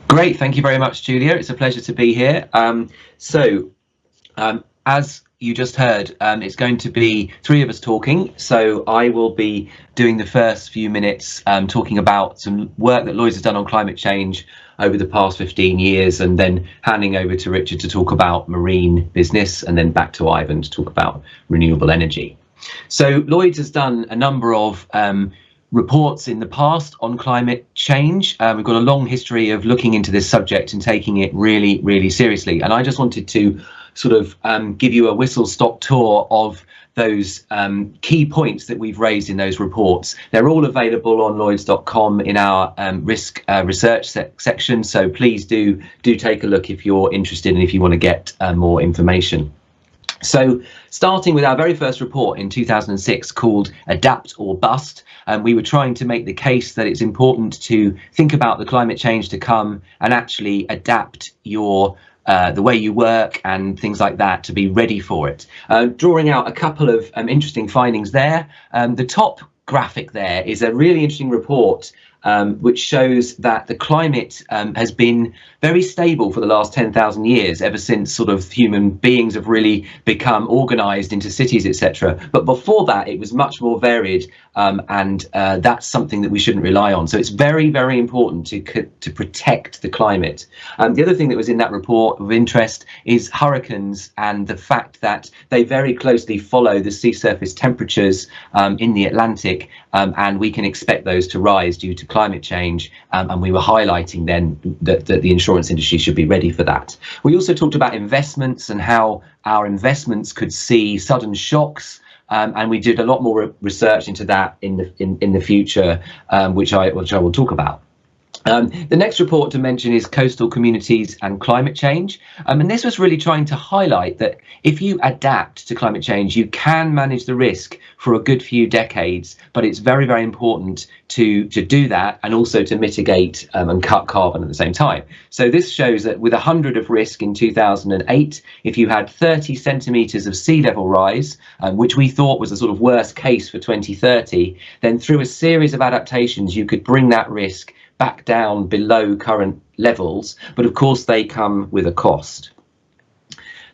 Great, thank you very much, Julia. It's a pleasure to be here. As you just heard, it's going to be three of us talking. So I will be doing the first few minutes talking about some work that Lloyd has done on climate change over the past 15 years, and then handing over to Richard to talk about marine business, and then back to Ivan to talk about renewable energy. So Lloyd has done a number of reports in the past on climate change. We've got a long history of looking into this subject and taking it really, really seriously. And I just wanted to sort of give you a whistle-stop tour of those key points that we've raised in those reports. They're all available on lloyds.com in our risk research section. So please do take a look if you're interested and if you want to get more information. So starting with our very first report in 2006 called Adapt or Bust, we were trying to make the case that it's important to think about the climate change to come and actually adapt your the way you work and things like that to be ready for it. Drawing out a couple of interesting findings there. The top graphic there is a really interesting report which shows that the climate has been very stable for the last 10,000 years, ever since sort of human beings have really become organized into cities, etc. But before that, it was much more varied, and that's something that we shouldn't rely on. So it's very, very important to protect the climate. The other thing that was in that report of interest is hurricanes, and the fact that they very closely follow the sea surface temperatures in the Atlantic, and we can expect those to rise due to climate change, and we were highlighting then that the insurance industry should be ready for that. We also talked about investments and how our investments could see sudden shocks, and we did a lot more research into that in the future, which I will talk about. The next report to mention is Coastal Communities and Climate Change. And this was really trying to highlight that if you adapt to climate change, you can manage the risk for a good few decades, but it's very, very important to do that and also to mitigate and cut carbon at the same time. So this shows that with 100 of risk in 2008, if you had 30 centimetres of sea level rise, which we thought was a sort of worst case for 2030, then through a series of adaptations, you could bring that risk back down below current levels, but of course they come with a cost.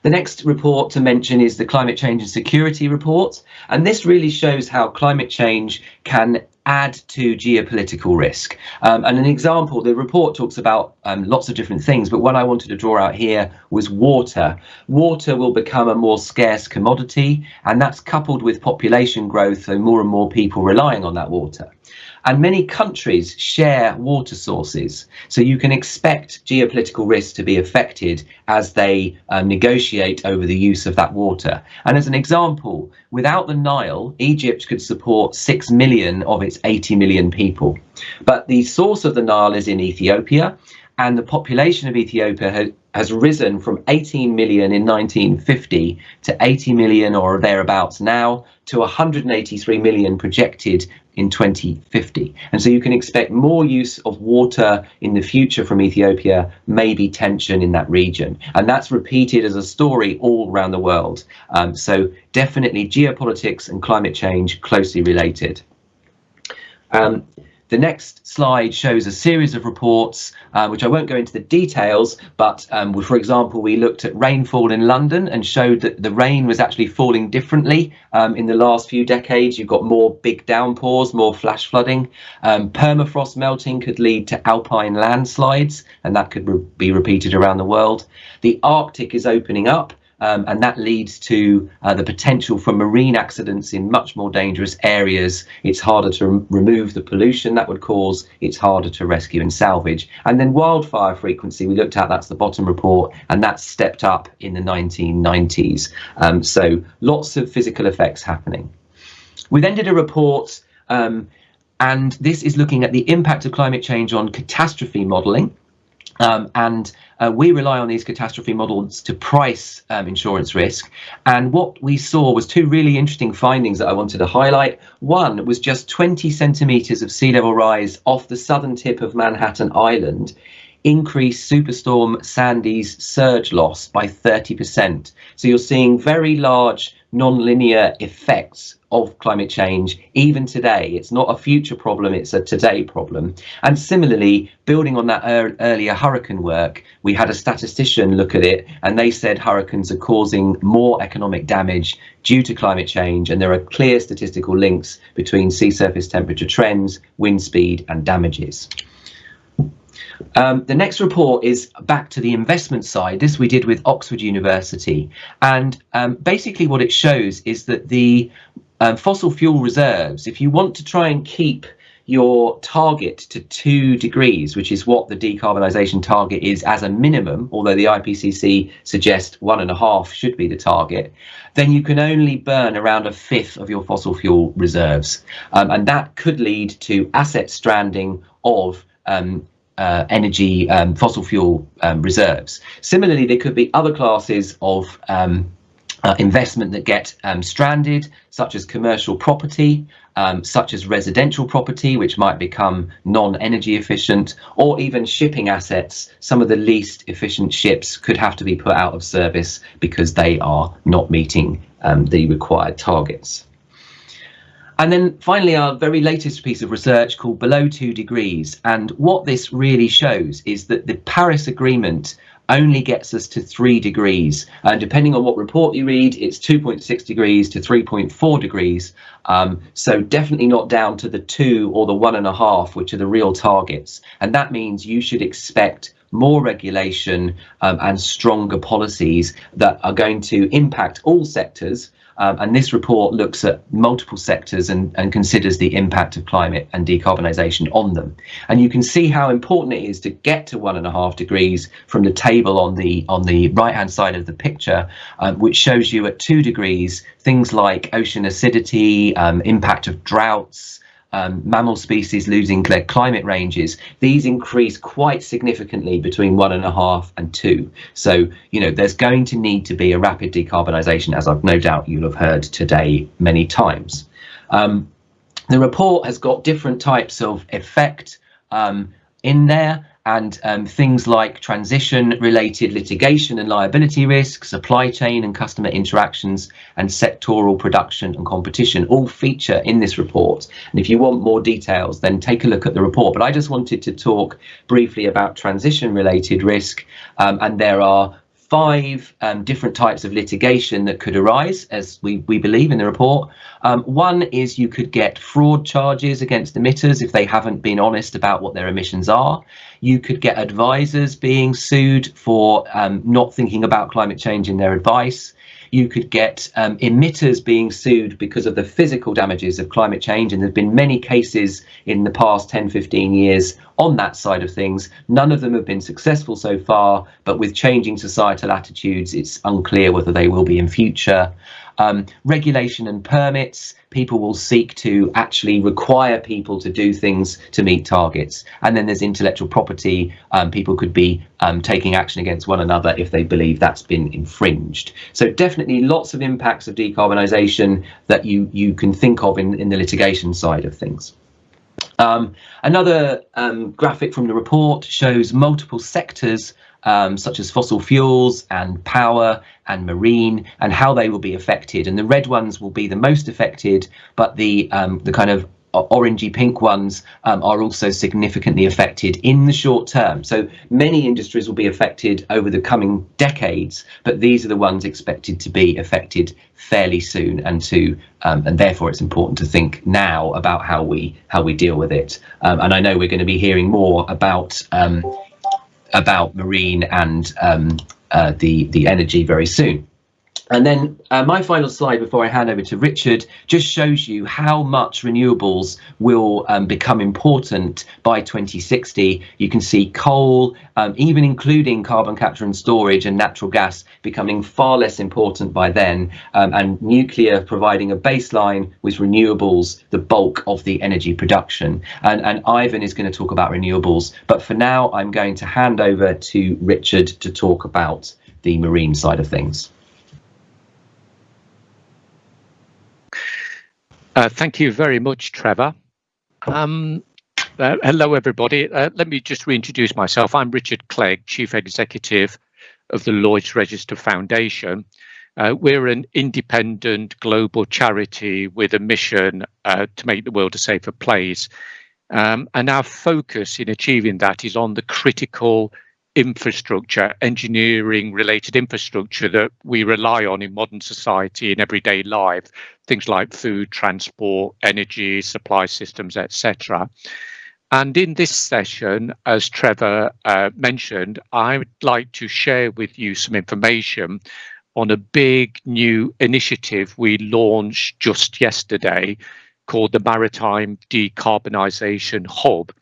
The next report to mention is the Climate Change and Security Report, and this really shows how climate change can add to geopolitical risk. And an example, the report talks about lots of different things, but one I wanted to draw out here was water. Water will become a more scarce commodity, and that's coupled with population growth, so more and more people relying on that water. And many countries share water sources, so you can expect geopolitical risks to be affected as they negotiate over the use of that water. And as an example, without the Nile, Egypt could support 6 million of its 80 million people. But the source of the Nile is in Ethiopia, and the population of Ethiopia has risen from 18 million in 1950 to 80 million or thereabouts now, to 183 million projected in 2050. And so you can expect more use of water in the future from Ethiopia, maybe tension in that region. And that's repeated as a story all around the world. So definitely geopolitics and climate change closely related. The next slide shows a series of reports, which I won't go into the details, but for example, we looked at rainfall in London and showed that the rain was actually falling differently in the last few decades. You've got more big downpours, more flash flooding. Permafrost melting could lead to alpine landslides, and that could be repeated around the world. The Arctic is opening up. And that leads to the potential for marine accidents in much more dangerous areas. It's harder to remove the pollution that would cause, it's harder to rescue and salvage. And then wildfire frequency, we looked at, that's the bottom report, and that's stepped up in the 1990s. So lots of physical effects happening. We then did a report, and this is looking at the impact of climate change on catastrophe modelling. We rely on these catastrophe models to price insurance risk. And what we saw was two really interesting findings that I wanted to highlight. One was just 20 centimetres of sea level rise off the southern tip of Manhattan Island increased Superstorm Sandy's surge loss by 30%. So you're seeing very large non-linear effects of climate change even today. It's not a future problem, it's a today problem. And similarly, building on that earlier hurricane work, we had a statistician look at it, and they said hurricanes are causing more economic damage due to climate change, and there are clear statistical links between sea surface temperature trends, wind speed and damages. The next report is back to the investment side. This we did with Oxford University, and basically what it shows is that the fossil fuel reserves, if you want to try and keep your target to 2 degrees, which is what the decarbonisation target is as a minimum, although the IPCC suggests 1.5 should be the target, then you can only burn around 1/5 of your fossil fuel reserves. And that could lead to asset stranding of energy fossil fuel reserves. Similarly, there could be other classes of investment that get stranded, such as commercial property, such as residential property, which might become non-energy efficient, or even shipping assets. Some of the least efficient ships could have to be put out of service because they are not meeting the required targets. And then finally, our very latest piece of research called Below 2 Degrees. And what this really shows is that the Paris Agreement only gets us to 3 degrees. And depending on what report you read, it's 2.6 degrees to 3.4 degrees. So definitely not down to the 2 or the 1.5, which are the real targets. And that means you should expect more regulation and stronger policies that are going to impact all sectors. And this report looks at multiple sectors and considers the impact of climate and decarbonisation on them. And you can see how important it is to get to 1.5 degrees from the table on the right hand side of the picture, which shows you at 2 degrees things like ocean acidity, impact of droughts, mammal species losing their climate ranges. These increase quite significantly between 1.5 and 2. So, you know, there's going to need to be a rapid decarbonisation, as I've no doubt you'll have heard today many times. The report has got different types of effect in there, and things like transition-related litigation and liability risk, supply chain and customer interactions, and sectoral production and competition all feature in this report. And if you want more details, then take a look at the report. But I just wanted to talk briefly about transition-related risk, and there are 5 different types of litigation that could arise, as we believe in the report. One is you could get fraud charges against emitters if they haven't been honest about what their emissions are. You could get advisors being sued for not thinking about climate change in their advice. You could get emitters being sued because of the physical damages of climate change, and there have been many cases in the past 10-15 years on that side of things. None of them have been successful so far, but with changing societal attitudes, it's unclear whether they will be in future. Regulation and permits, people will seek to actually require people to do things to meet targets. And then there's intellectual property. People could be taking action against one another if they believe that's been infringed. So definitely lots of impacts of decarbonisation that you can think of in the litigation side of things. Another graphic from the report shows multiple sectors such as fossil fuels and power and marine, and how they will be affected. And the red ones will be the most affected, but the kind of orangey pink ones are also significantly affected in the short term. So many industries will be affected over the coming decades, but these are the ones expected to be affected fairly soon, and therefore it's important to think now about how we deal with it. And I know we're going to be hearing more about marine and the energy very soon. And then my final slide before I hand over to Richard just shows you how much renewables will become important by 2060. You can see coal, even including carbon capture and storage, and natural gas becoming far less important by then, and nuclear providing a baseline, with renewables the bulk of the energy production. And Ivan is going to talk about renewables, but for now I'm going to hand over to Richard to talk about the marine side of things. Thank you very much, Trevor. Hello, everybody. Let me just reintroduce myself. I'm Richard Clegg, Chief Executive of the Lloyd's Register Foundation. We're an independent global charity with a mission to make the world a safer place. And our focus in achieving that is on the critical infrastructure, engineering related infrastructure that we rely on in modern society in everyday life, things like food, transport, energy, supply systems, etc. And in this session, as Trevor mentioned, I would like to share with you some information on a big new initiative we launched just yesterday called the Maritime Decarbonisation Hub.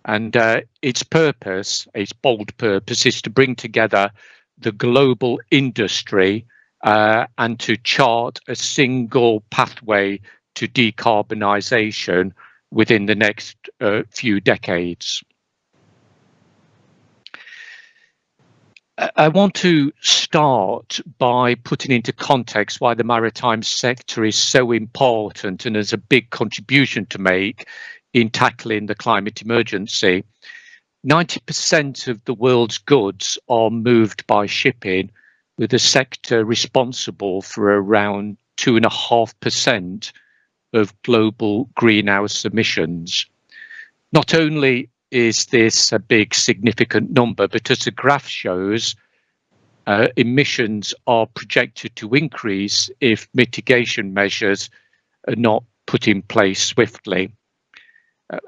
And its purpose, its bold purpose, is to bring together the global industry and to chart a single pathway to decarbonisation within the next few decades. I want to start by putting into context why the maritime sector is so important and has a big contribution to make in tackling the climate emergency. 90% of the world's goods are moved by shipping, with the sector responsible for around 2.5% of global greenhouse emissions. Not only is this a big significant number, but as the graph shows, emissions are projected to increase if mitigation measures are not put in place swiftly.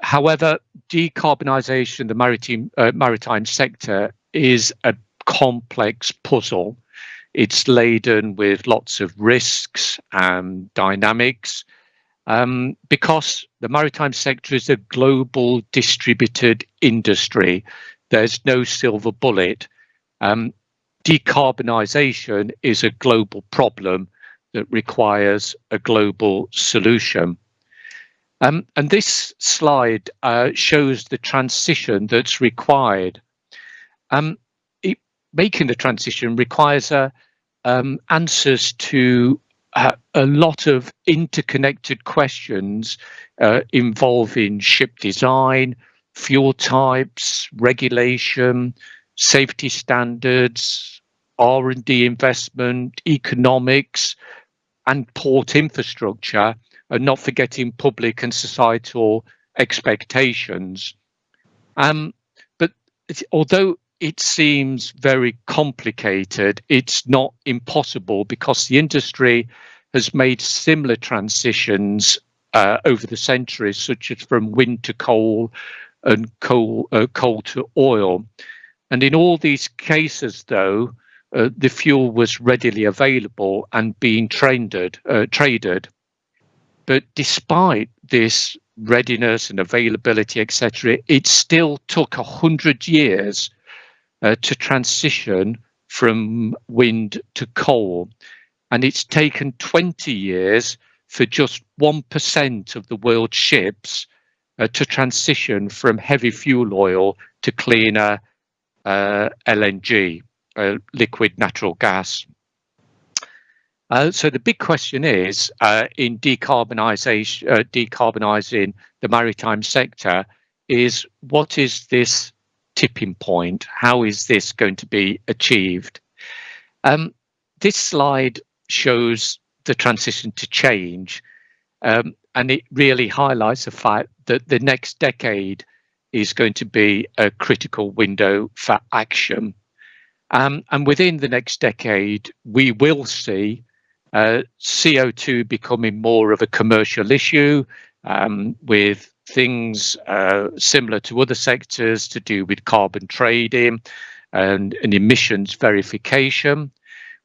However, decarbonisation, the maritime sector, is a complex puzzle. It's laden with lots of risks and dynamics, because the maritime sector is a global distributed industry. There's no silver bullet. Decarbonisation is a global problem that requires a global solution. And this slide shows the transition that's required. Making the transition requires answers to a lot of interconnected questions involving ship design, fuel types, regulation, safety standards, R&D investment, economics, and port infrastructure, and not forgetting public and societal expectations. But although it seems very complicated, it's not impossible, because the industry has made similar transitions over the centuries, such as from wind to coal and coal to oil. And in all these cases, though, the fuel was readily available and being traded. But despite this readiness and availability, etc., it still took 100 years to transition from wind to coal. And it's taken 20 years for just 1% of the world's ships to transition from heavy fuel oil to cleaner LNG, liquid natural gas. So the big question is, in decarbonising the maritime sector, is what is this tipping point? How is this going to be achieved? This slide shows the transition to change, and it really highlights the fact that the next decade is going to be a critical window for action. And within the next decade, we will see CO2 becoming more of a commercial issue, with things similar to other sectors to do with carbon trading and emissions verification.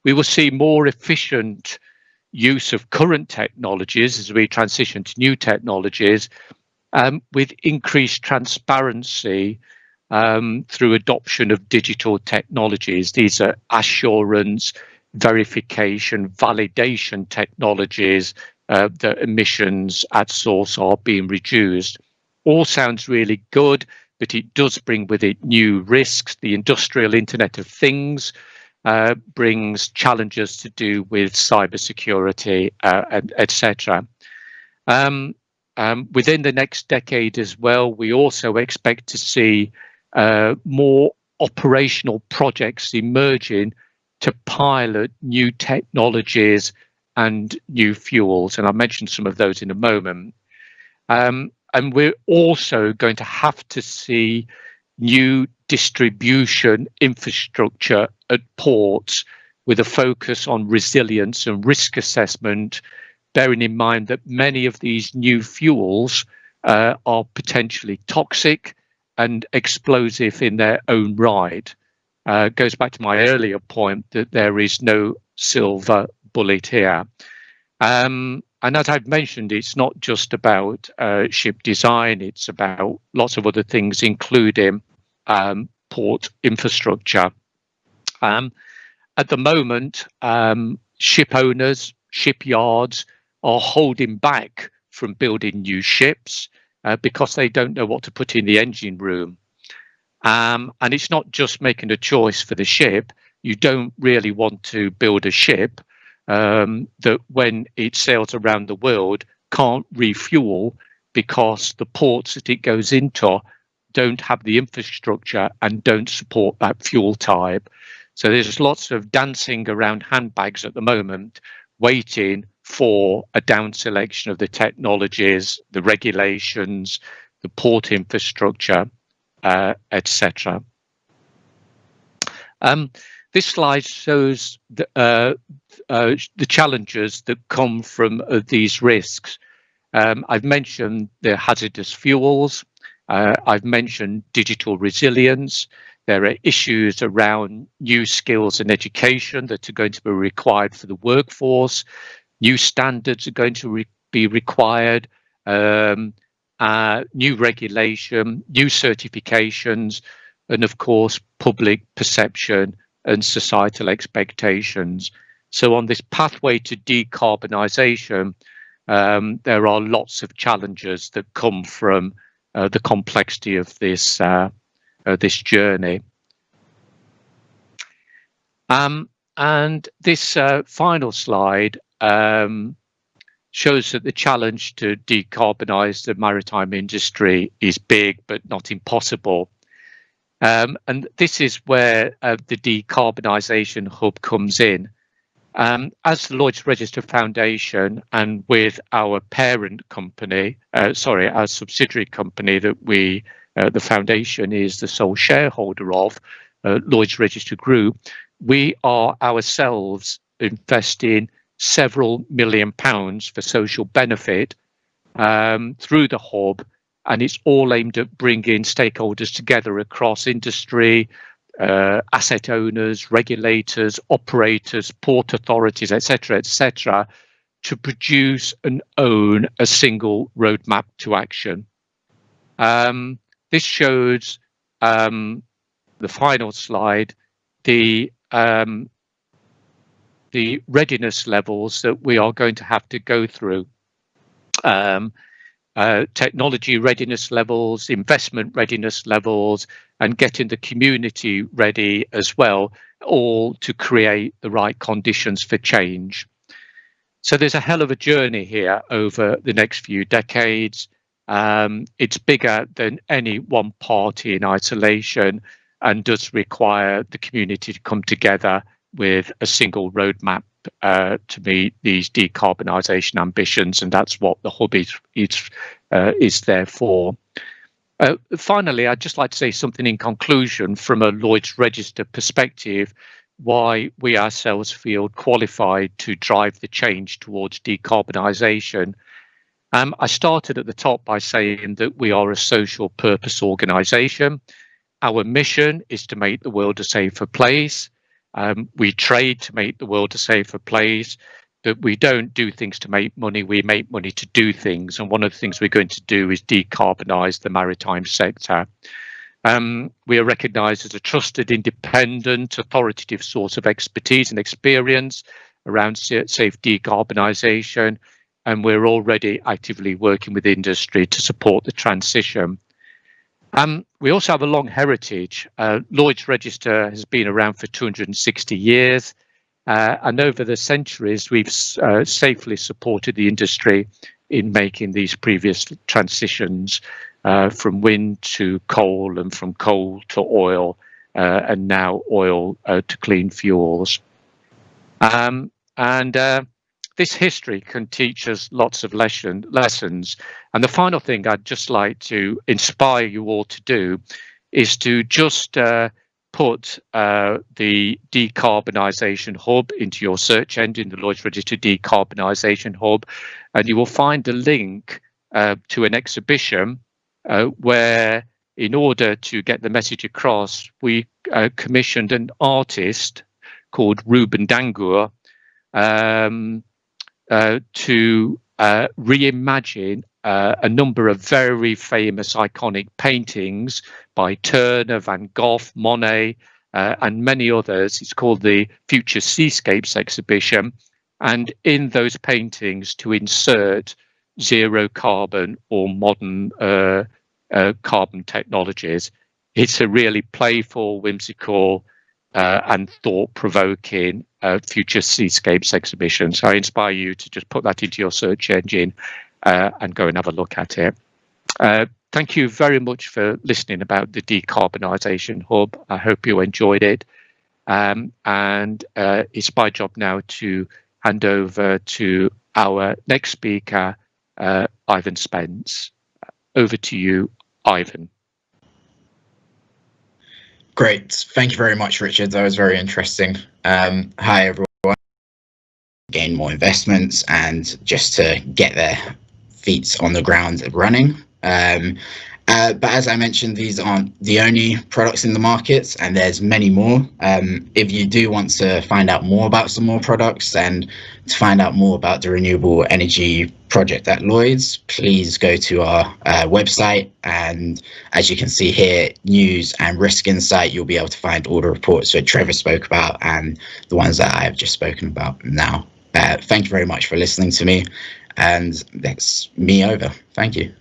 We will see more efficient use of current technologies as we transition to new technologies, with increased transparency through adoption of digital technologies. These are assurance, verification, validation technologies that emissions at source are being reduced. All sounds really good, but it does bring with it new risks. The industrial Internet of Things brings challenges to do with cybersecurity, etc. Within the next decade as well, we also expect to see more operational projects emerging to pilot new technologies and new fuels, and I'll mention some of those in a moment. And we're also going to have to see new distribution infrastructure at ports with a focus on resilience and risk assessment, bearing in mind that many of these new fuels are potentially toxic and explosive in their own right. Goes back to my earlier point that there is no silver bullet here. And as I've mentioned, it's not just about ship design, it's about lots of other things, including port infrastructure. At the moment, ship owners, shipyards are holding back from building new ships because they don't know what to put in the engine room. And it's not just making a choice for the ship. You don't really want to build a ship that when it sails around the world can't refuel because the ports that it goes into don't have the infrastructure and don't support that fuel type. So there's lots of dancing around handbags at the moment, waiting for a down selection of the technologies, the regulations, the port infrastructure, etc. This slide shows the challenges that come from these risks. I've mentioned the hazardous fuels. I've mentioned digital resilience. There are issues around new skills and education that are going to be required for the workforce. New standards are going to be required. New regulation, new certifications, and of course, public perception and societal expectations. So on this pathway to decarbonisation, there are lots of challenges that come from the complexity of this this journey. And this final slide shows that the challenge to decarbonise the maritime industry is big, but not impossible. And this is where the Decarbonisation Hub comes in. As the Lloyd's Register Foundation and with our parent company, our subsidiary company that we, the foundation is the sole shareholder of, Lloyd's Register Group, we are ourselves investing several £1 million for social benefit through the hub, and it's all aimed at bringing stakeholders together across industry, asset owners, regulators, operators, port authorities, etc., to produce and own a single roadmap to action. This shows the final slide, the readiness levels that we are going to have to go through. Technology readiness levels, investment readiness levels, and getting the community ready as well, all to create the right conditions for change. So there's a hell of a journey here over the next few decades. It's bigger than any one party in isolation and does require the community to come together with a single roadmap to meet these decarbonisation ambitions, and that's what the hub is there for. Finally, I'd just like to say something in conclusion from a Lloyd's Register perspective, why we ourselves feel qualified to drive the change towards decarbonisation. I started at the top by saying that we are a social purpose organisation. Our mission is to make the world a safer place. We trade to make the world a safer place, but we don't do things to make money, we make money to do things. And one of the things we're going to do is decarbonise the maritime sector. We are recognised as a trusted, independent, authoritative source of expertise and experience around safe decarbonisation, and we're already actively working with industry to support the transition. We also have a long heritage. Lloyd's Register has been around for 260 years, and over the centuries we've safely supported the industry in making these previous transitions from wind to coal and from coal to oil, and now oil to clean fuels. And this history can teach us lots of lessons. And the final thing I'd just like to inspire you all to do is to just put the Decarbonisation Hub into your search engine, the Lloyd's Registered Decarbonisation Hub, and you will find a link to an exhibition where, in order to get the message across, we commissioned an artist called Ruben Dangur to reimagine a number of very famous iconic paintings by Turner, Van Gogh, Monet, and many others. It's called the Future Seascapes exhibition. And in those paintings, to insert zero carbon or modern carbon technologies. It's a really playful, whimsical, and thought-provoking Future Seascapes exhibition. So I inspire you to just put that into your search engine and go and have a look at it. Thank you very much for listening about the Decarbonisation Hub. I hope you enjoyed it. And it's my job now to hand over to our next speaker, Ivan Spence. Over to you, Ivan. Great. Thank you very much, Richard. That was very interesting. Hi, everyone. Gain more investments and just to get their feet on the ground running. But as I mentioned, these aren't the only products in the market, and there's many more. If you do want to find out more about some more products and to find out more about the renewable energy project at Lloyd's, please go to our website. And as you can see here, news and risk insight, you'll be able to find all the reports that Trevor spoke about and the ones that I have just spoken about now. Thank you very much for listening to me, and that's me over. Thank you.